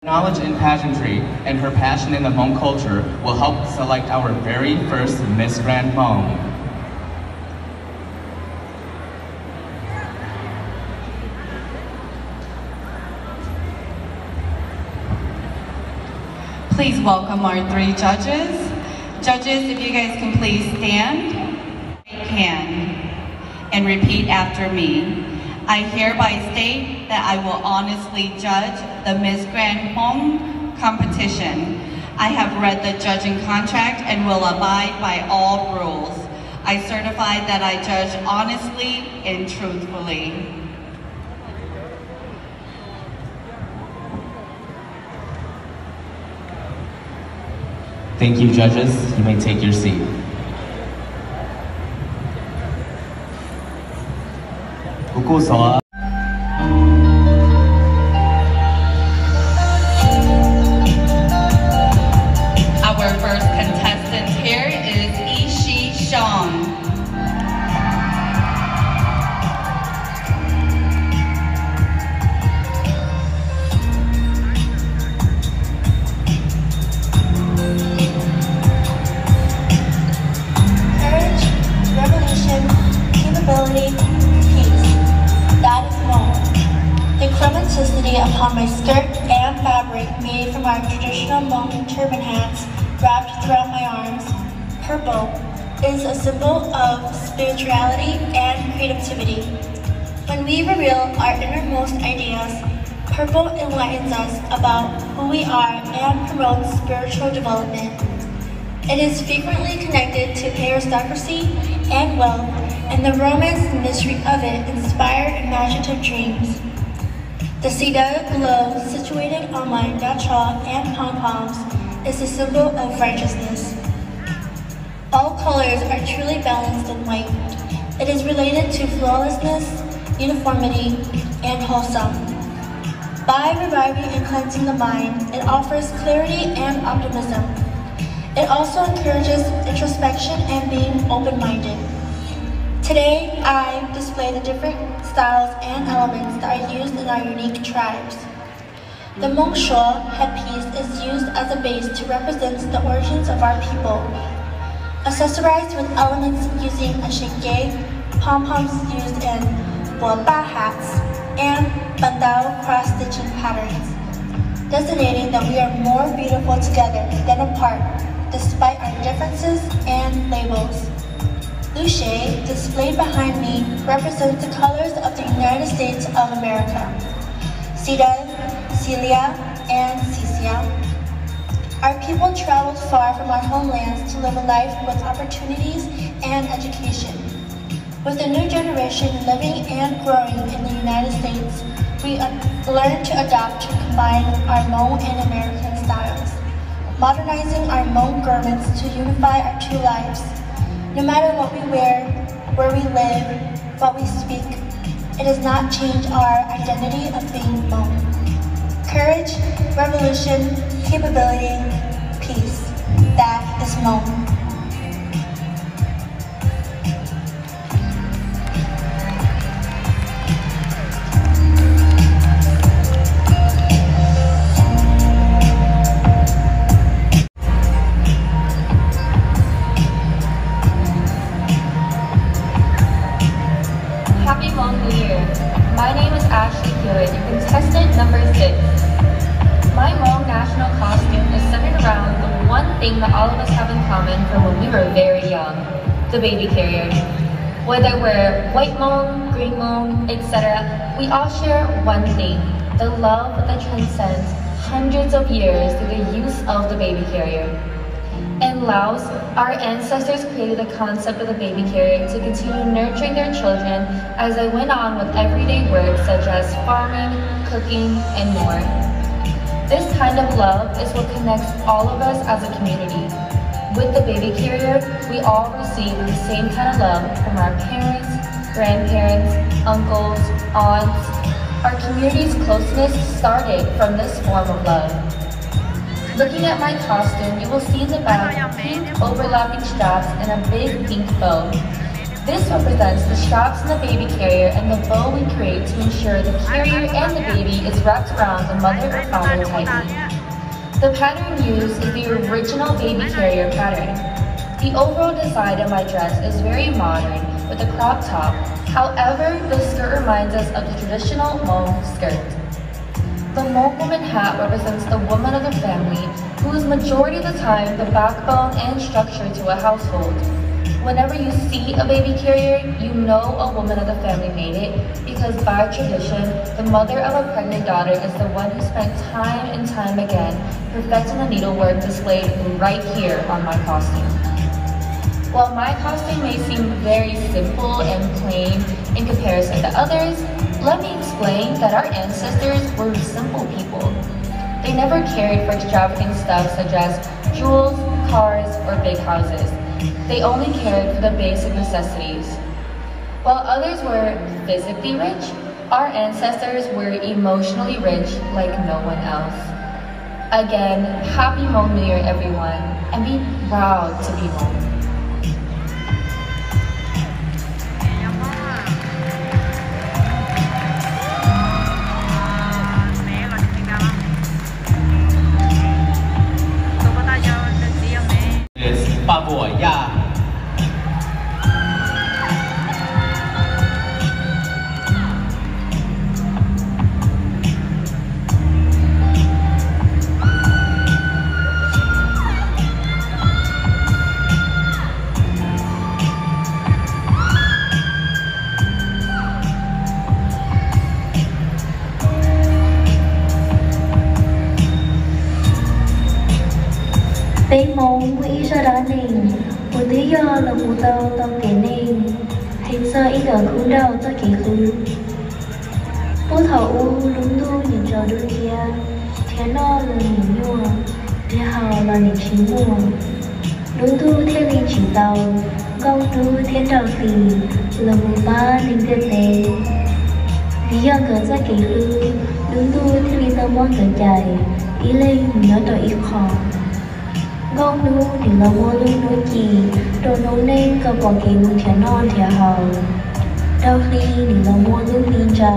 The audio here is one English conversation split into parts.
Knowledge in pageantry and her passion in the Hmong culture will help select our very first Miss Grand Hmong. Please welcome our 3 judges. Judges, if you guys can please stand. And repeat after me. I hereby state that I will honestly judge the Miss Grand Hmong competition. I have read the judging contract and will abide by all rules. I certify that I judge honestly and truthfully. Thank you, judges. You may take your seat. Our first contestant here is Ishi Shong. Courage, revolution, capability, peace. That is Hmong. The chromaticity upon my skirt and fabric made from our traditional Hmong turban hats wrapped throughout my arms, purple, is a symbol of spirituality and creativity. When we reveal our innermost ideas, purple enlightens us about who we are and promotes spiritual development. It is frequently connected to aristocracy and wealth, and the romance and mystery of it inspired imaginative dreams. The Sida glow situated on my gacha and pom-poms is a symbol of righteousness. All colors are truly balanced and white. It is related to flawlessness, uniformity, and wholesome. By reviving and cleansing the mind, it offers clarity and optimism. It also encourages introspection and being open-minded. Today, I display the different styles and elements that are used in our unique tribes. The Hmong shawl headpiece is used as a base to represent the origins of our people. Accessorized with elements using a shenge, pom-poms used in boba hats, and bandao cross-stitching patterns, designating that we are more beautiful together than apart, despite our differences and labels. Luche, displayed behind me, represents the colors of the United States of America. Sida, Celia, and Cecilia. Our people traveled far from our homelands to live a life with opportunities and education. With the new generation living and growing in the United States, we learn to adapt to combine our Hmong and American styles, modernizing our Hmong garments to unify our two lives. No matter what we wear, where we live, what we speak, it does not change our identity of being Hmong. Courage, revolution, capability, peace. That is Hmong. Happy Hmong New Year! My name is Ashley Hewitt, your contestant number 6. My Hmong national costume is centered around the one thing that all of us have in common from when we were very young, the baby carrier. Whether we're white Hmong, green Hmong, etc., we all share one thing, the love that transcends hundreds of years through the use of the baby carrier. In Laos, our ancestors created the concept of the baby carrier to continue nurturing their children as they went on with everyday work such as farming, cooking, and more. This kind of love is what connects all of us as a community. With the baby carrier, we all receive the same kind of love from our parents, grandparents, uncles, aunts. Our community's closeness started from this form of love. Looking at my costume, you will see in the back pink overlapping straps and a big pink bow. This represents the straps in the baby carrier and the bow we create to ensure the carrier and the baby is wrapped around the mother or father tightly. The pattern used is the original baby carrier pattern. The overall design of my dress is very modern with a crop top. However, the skirt reminds us of the traditional Hmong skirt. The Hmong woman hat represents the woman of the family, who is majority of the time the backbone and structure to a household. Whenever you see a baby carrier, you know a woman of the family made it, because by tradition, the mother of a pregnant daughter is the one who spent time and time again perfecting the needlework displayed right here on my costume. While my costume may seem very simple and plain in comparison to others, let me explain that our ancestors were simple people. They never cared for extravagant stuff such as jewels, cars, or big houses. They only cared for the basic necessities. While others were physically rich, our ancestors were emotionally rich like no one else. Again, Happy Hmong New Year everyone, and be proud to be Hmong. Bé mong quý cho đá nền, một lý do là mù tao tao kể nên, hình sơ ít ở cũng đau tao kể khứ. Bố thảo u lúng tu nhìn trò đôi kia, thế nó là nhìn nhua, thế hào là nhìn chín mùa. Lúng tu thiên linh chỉ tàu, gong tu thiên đạo phì, là mù ba linh tiên tế. Lý do cỡ ra kể khứ, lúng tu thiên linh tao mong cỡ chạy, ý lên nhớ tao ít khó. Gong nu thì là mua lưng nuôi kỳ, đồ nấu nên cơ bỏ kỳ mù thẻ non thẻ hào. Đau khi thì là mua lưng tin trà,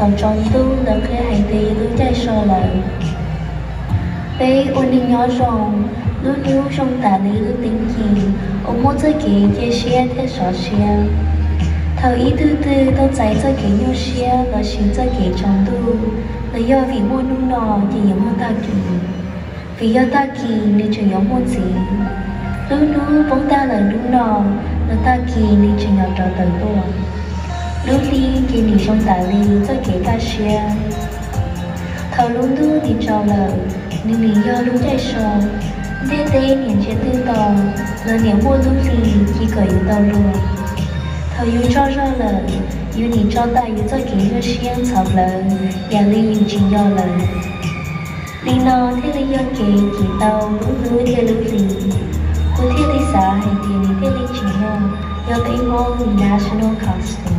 còn tròn tu là khi hành tì lưng chạy so lại. Bé ôn định nhỏ rộng, lúc nu trong tả lý lưng tính kỳ, ông mua chơi kỳ chia xe thế xó xe. Thảo ý tư tư tao cháy chơi kỳ nhau xe và xíu chơi kỳ tròn tu, là do vì mua nung nọ thì giống hơn ta kỳ. Vì do ta kỳ nên chẳng giống môn gì. Lúc nú bóng ta là lúc nọ, là ta kỳ nên chẳng nhỏ trò tờ đua. Lúc đi kỳ nì trong tả lý cho kể ca xe. Thảo lúc nú thì trò lờ, nên lý do lúc chạy sò. Đế tế niệm chế tư tò, là niệm mua lúc lý khi cởi yếu tàu đua. Thảo yếu cho ra lờ, yếu nì cho ta yếu cho kể yếu xiên thảo lờ, và lý yếu chính do lờ. Lý nó thế lý do kể kỳ tàu lúc núi thế lúc lý. Cô thế lý xã hành tiền lý thế lý chính nhau, do cái Hmong national costume.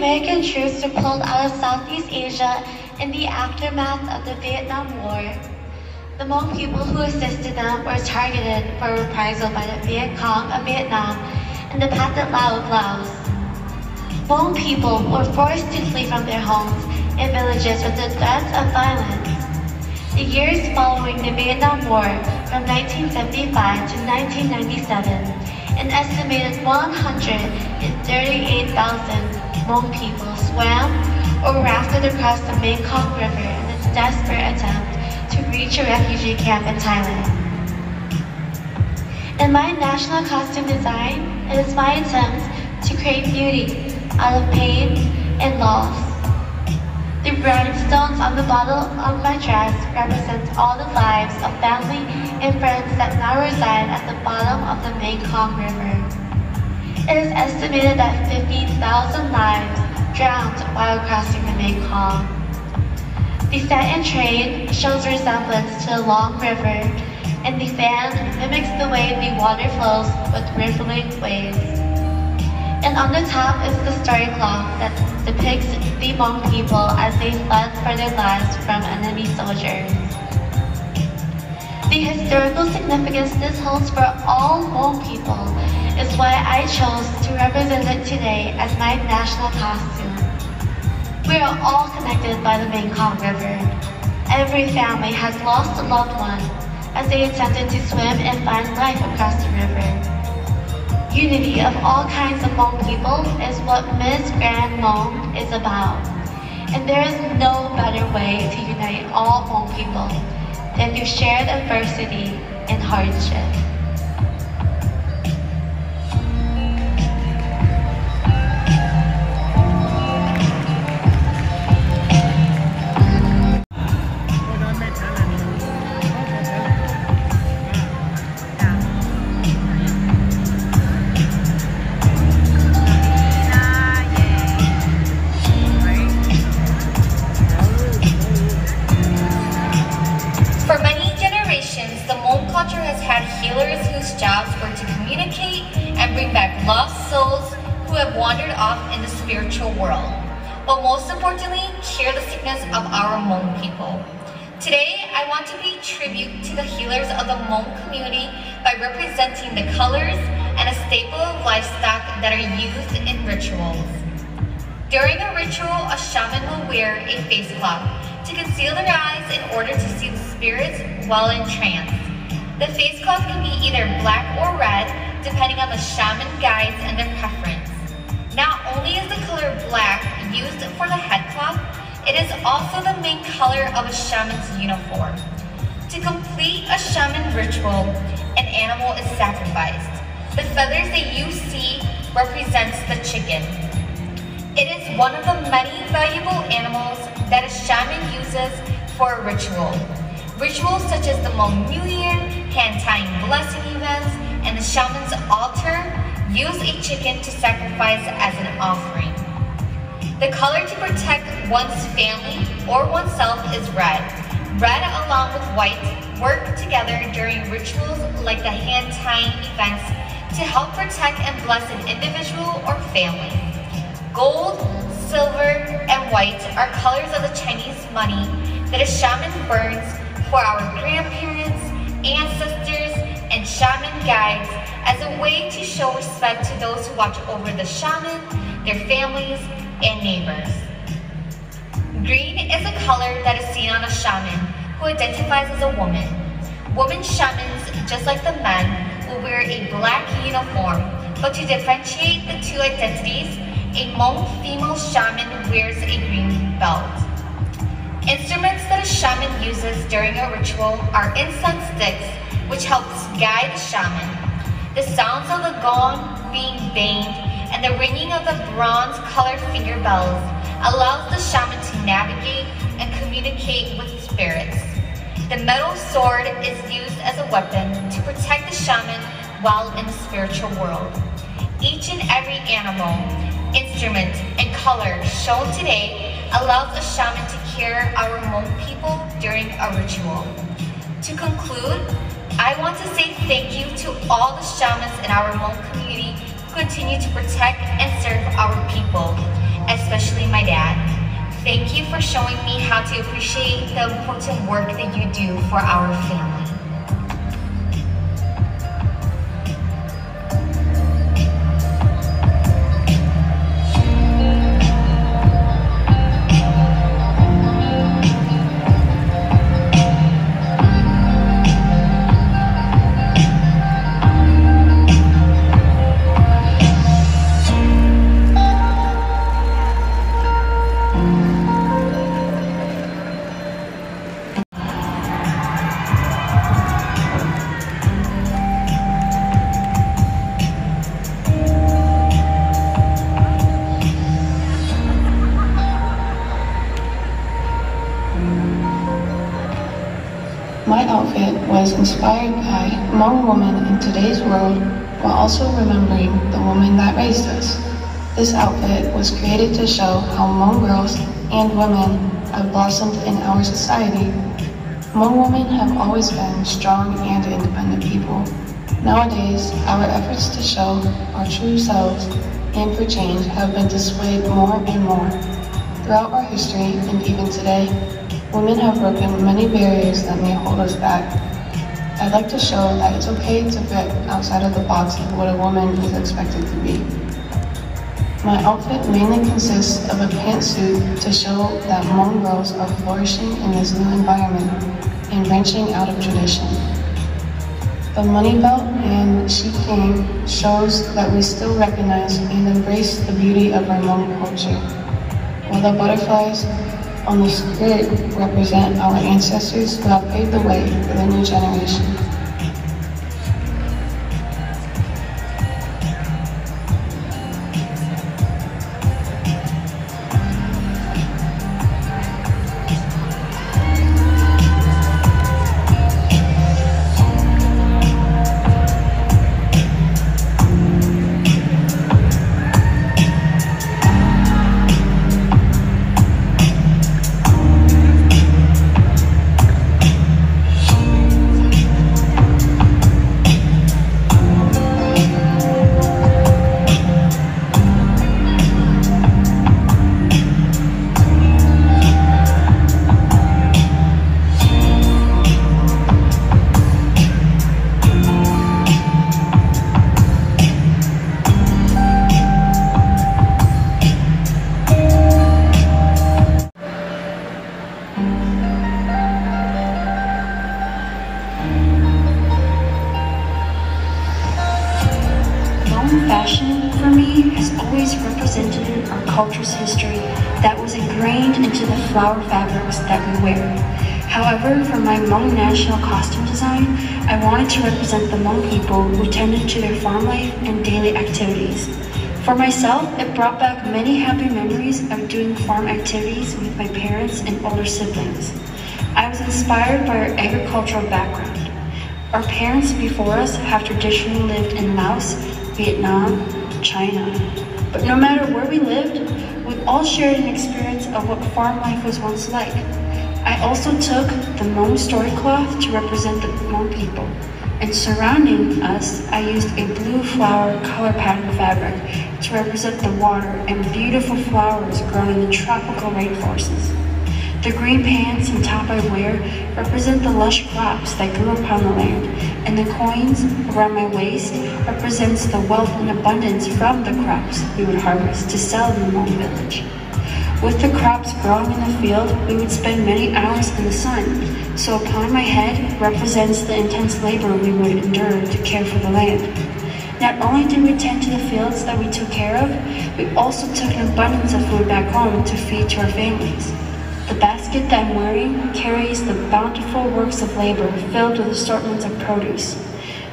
American troops were pulled out of Southeast Asia in the aftermath of the Vietnam War. The Hmong people who assisted them were targeted for reprisal by the Viet Cong of Vietnam and the Pathet Lao of Laos. Hmong people were forced to flee from their homes and villages with the threats of violence. The years following the Vietnam War, from 1975 to 1997, an estimated 138,000 Hmong people swam or rafted across the Mekong River in a desperate attempt to reach a refugee camp in Thailand. In my national costume design, it is my attempt to create beauty out of pain and loss. The rhinestones on the bottom of my dress represent all the lives of family and friends that now reside at the bottom of the Mekong River. It is estimated that 50,000 lives drowned while crossing the Mekong. The satin train shows resemblance to the long river, and the fan mimics the way the water flows with rippling waves. And on the top is the story cloth that depicts the Hmong people as they fled for their lives from enemy soldiers. The historical significance this holds for all Hmong people is why I chose to represent it today as my national costume. We are all connected by the Mekong River. Every family has lost a loved one as they attempted to swim and find life across the river. Unity of all kinds of Hmong people is what Miss Grand Hmong is about. And there is no better way to unite all Hmong people than through shared adversity and hardship. But most importantly, cure the sickness of our Hmong people. Today, I want to pay tribute to the healers of the Hmong community by representing the colors and a staple of livestock that are used in rituals. During a ritual, a shaman will wear a face cloth to conceal their eyes in order to see the spirits while in trance. The face cloth can be either black or red, depending on the shaman guides and their preference. Not only is the color black used for the head cloth, it is also the main color of a shaman's uniform. To complete a shaman ritual, an animal is sacrificed. The feathers that you see represents the chicken. It is one of the many valuable animals that a shaman uses for a ritual. Rituals such as the Hmong New Year, hand-tying blessing events, and the shaman's altar use a chicken to sacrifice as an offering. The color to protect one's family or oneself is red. Red along with white work together during rituals like the hand-tying events to help protect and bless an individual or family. Gold, silver, and white are colors of the Chinese money that a shaman burns for our grandparents, ancestors, and shaman guides as a way to show respect to those who watch over the shaman, their families, and neighbors. Green is a color that is seen on a shaman who identifies as a woman. Women shamans, just like the men, will wear a black uniform, but to differentiate the two identities, a Hmong female shaman wears a green belt. Instruments that a shaman uses during a ritual are incense sticks, which helps guide the shaman. The sounds of the gong being banged and the ringing of the bronze-colored finger bells allows the shaman to navigate and communicate with spirits. The metal sword is used as a weapon to protect the shaman while in the spiritual world. Each and every animal, instrument, and color shown today allows the shaman to care our Hmong people during a ritual. To conclude, I want to say thank you to all the shamans in our Hmong community who continue to protect and serve our people, especially my dad. Thank you for showing me how to appreciate the important work that you do for our family. my outfit was inspired by Hmong women in today's world while also remembering the woman that raised us. This outfit was created to show how Hmong girls and women have blossomed in our society. Hmong women have always been strong and independent people. Nowadays, our efforts to show our true selves and for change have been displayed more and more. Throughout our history, and even today, women have broken many barriers that may hold us back. I'd like to show that it's okay to fit outside of the box of what a woman is expected to be. My outfit mainly consists of a pantsuit to show that Hmong girls are flourishing in this new environment and branching out of tradition. The money belt and sheep game shows that we still recognize and embrace the beauty of our Hmong culture, while the butterflies on the skirt represent our ancestors who have paved the way for the new generation. Fashion, for me, has always represented our culture's history that was ingrained into the flower fabrics that we wear. However, for my Hmong national costume design, I wanted to represent the Hmong people who tended to their farm life and daily activities. For myself, it brought back many happy memories of doing farm activities with my parents and older siblings. I was inspired by our agricultural background. Our parents before us have traditionally lived in Laos, Vietnam, China. But no matter where we lived, we all shared an experience of what farm life was once like. I also took the Hmong story cloth to represent the Hmong people. And surrounding us, I used a blue flower color pattern fabric to represent the water and beautiful flowers grown in the tropical rainforests. The green pants and top I wear represent the lush crops that grew upon the land, and the coins around my waist represents the wealth and abundance from the crops we would harvest to sell in the Hmong village. With the crops growing in the field, we would spend many hours in the sun, so upon my head represents the intense labor we would endure to care for the land. Not only did we tend to the fields that we took care of, we also took an abundance of food back home to feed to our families. The basket that I'm wearing carries the bountiful works of labor filled with assortments of produce.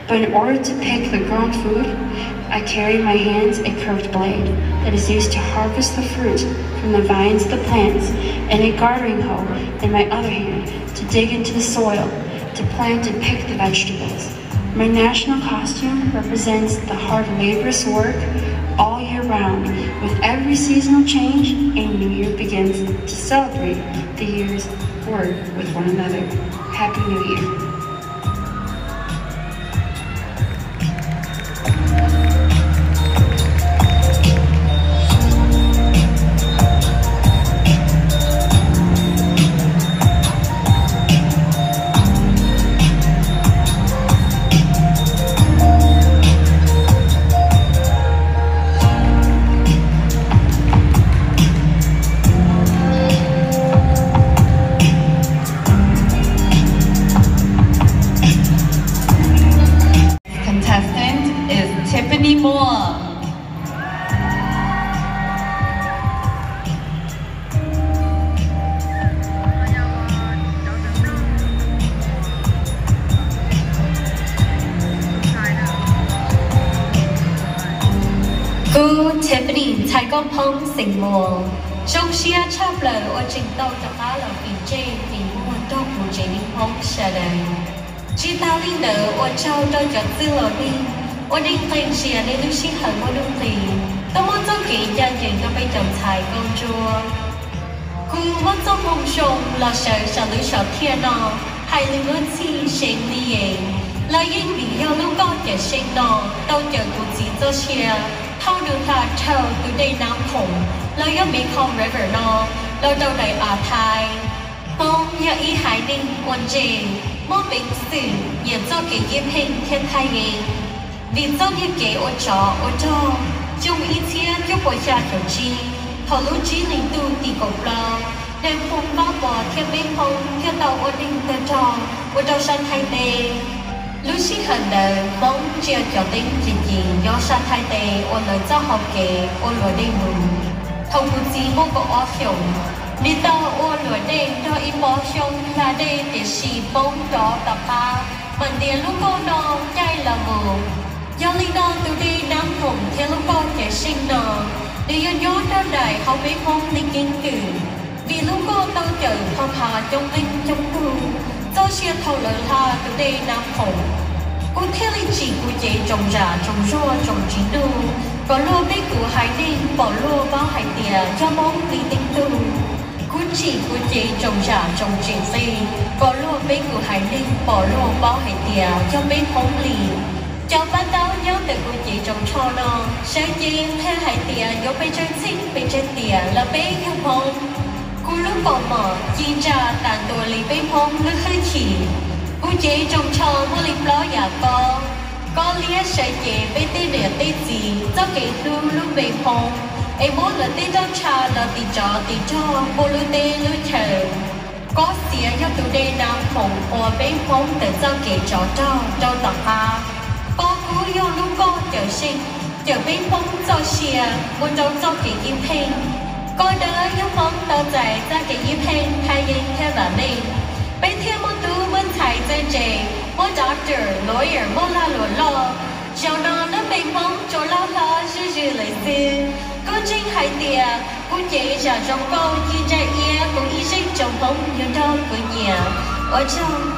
But in order to pick the grown food, I carry in my hands a curved blade that is used to harvest the fruit from the vines of the plants, and a gardening hoe in my other hand to dig into the soil, to plant and pick the vegetables. My national costume represents the hard, laborious work all year round. With every seasonal change, a new year begins to celebrate the year's work with one another. Happy New Year. Tiffany Thái Công Phong Sỉnh Mùa Trung Xia Chắp Lời Ô Trình Tông Tập Á Lầu Bình Chê Bình Nguồn 都不见你梦下来。知道你的我找到着自我你，我的天是你都是很我努力，都我做几家人都被人才工作。กูว่าเจ้ามงชงเราเฉยฉันรู้ชอบเทียนอให้ลืมที่เชงนี่เองแล้วยิ่งมีเยอะลูกก็จะเชงนอต้องเจอกูจีเจ้าเชียเท่าดูท่าเท่าดูได้น้ำผงแล้วยังมีคอมเรเวอร์นอเราเดาในอาไทยมองอย่าอีหายนิ่งวันเจมองเป็นสื่ออย่าเจ้าเก๋ยิ้มเพ่งเทียนไทยเองดีเจ้าเนี่ยเก๋อดจ่ออดจ่อจงอีเทียนยกปอยชาเขียวจีhọ lũ trí linh tu tì cổ bò đêm hôm có bò thiên bên hông thiên tàu ổn định tờ trò của đầu sân thay tê lũ sĩ hận đời bóng chia cho tính chỉ do sân thay tê ổn lời cho học kể ổn lời đêm mừng thông cụ gì mô có ó phiểu đi tàu ổn lời đêm cho ý bó xong là đêm để xì bóng đó tập ba mình tiền lúc cô nó chay là mù do lý do từ đi nắm hồng thiên lúc con trẻ sinh nọ đểย้อนด้านใดเขาไม่คงในกินตื่นvì lúc cô tao chờ phong hà trong linh trong tu cho xuyên thầu lời tha từ đây nam hồng cô theo linh chỉ của chị trồng rạ trồng rua trồng chín đu có lúa biết của hải ninh bỏ lúa bao hải tìa cho mong đi tinh tu cô chỉ của chị trồng rạ trồng chín gì có lúa biết của hải ninh bỏ lúa bao hải tìa cho bên hồng lì cho bắt đầu nhớ từ cô chị trồng cho nó sẽ chi theo hải tìa vô bên trên xinh bên trên tìa là bé yêu hông cô lúc bỏ mở chi ra tàn đồ lý bên hông lúc hơi chỉ cô chị trồng cho mua lý đó giả có lẽ sẽ chị bên tên để tên gì cho kỹ tu lúc bên hông em muốn là tên đó cha là tỷ cho cô lưu tên lưu chờ có xía cho tụi đây nam hồng ở bên hông để cho kỹ cho tập ha có cú yêu lúc cô chờ sinh chờ bên phong cho xìa muốn trông cho kỹ im hình có đỡ yêu phong tao giải ra kỹ im hình hay yên theo là nên bên thiên môn tú bên thải tên trề môn doctor lawyer môn la lụa lo cháu nó bên phong chỗ lo dư lấy sư có trinh hải tìa cú chế trả trong câu chi chạy ia cũng ý sinh trong phong như đâu của nhà ở trong